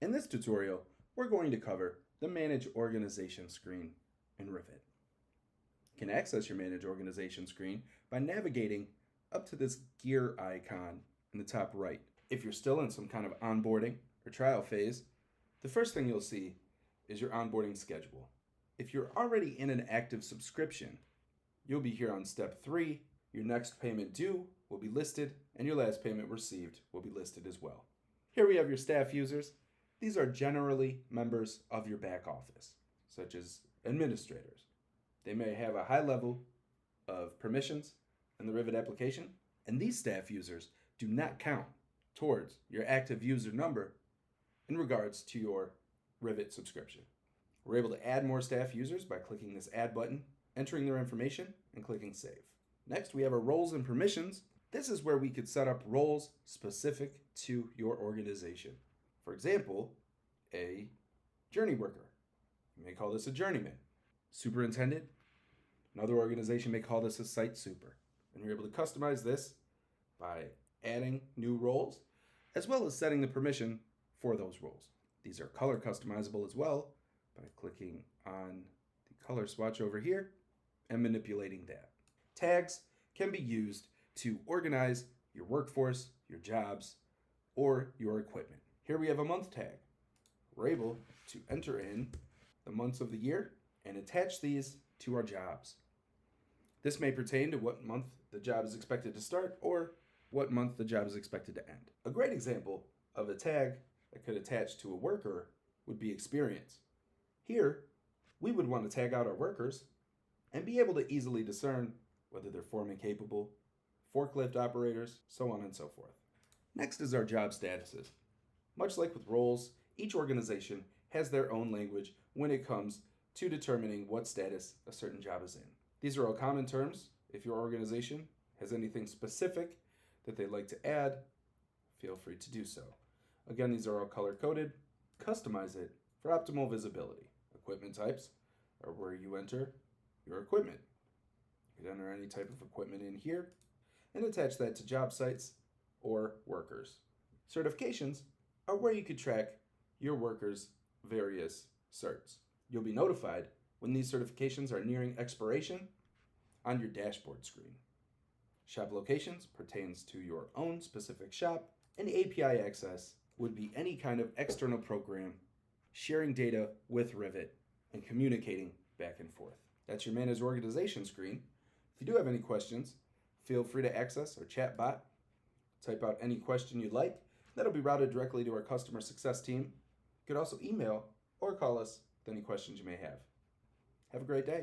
In this tutorial, we're going to cover the Manage Organization screen in Rivet. You can access your Manage Organization screen by navigating up to this gear icon in the top right. If you're still in some kind of onboarding or trial phase, the first thing you'll see is your onboarding schedule. If you're already in an active subscription, you'll be here on step 3. Your next payment due will be listed, and your last payment received will be listed as well. Here we have your staff users. These are generally members of your back office, such as administrators. They may have a high level of permissions in the Rivet application, and these staff users do not count towards your active user number in regards to your Rivet subscription. We're able to add more staff users by clicking this Add button, entering their information, and clicking Save. Next, we have our roles and permissions. This is where we could set up roles specific to your organization. For example, a journey worker. You may call this a journeyman. Superintendent. Another organization may call this a site super. And you're able to customize this by adding new roles, as well as setting the permission for those roles. These are color customizable as well by clicking on the color swatch over here and manipulating that. Tags can be used to organize your workforce, your jobs, or your equipment. Here we have a month tag. We're able to enter in the months of the year and attach these to our jobs. This may pertain to what month the job is expected to start or what month the job is expected to end. A great example of a tag that could attach to a worker would be experience. Here, we would want to tag out our workers and be able to easily discern whether they're foreman capable, forklift operators, so on and so forth. Next is our job statuses. Much like with roles, each organization has their own language when it comes to determining what status a certain job is in. These are all common terms. If your organization has anything specific that they'd like to add, feel free to do so. Again, these are all color-coded. Customize it for optimal visibility. Equipment types are where you enter your equipment. You can enter any type of equipment in here and attach that to job sites or workers. Certifications are where you could track your workers' various certs. You'll be notified when these certifications are nearing expiration on your dashboard screen. Shop locations pertains to your own specific shop, and API access would be any kind of external program sharing data with Rivet and communicating back and forth. That's your Manage Organization screen. If you do have any questions, feel free to access our chat bot. Type out any question you'd like. That'll be routed directly to our customer success team. You could also email or call us with any questions you may have. Have a great day.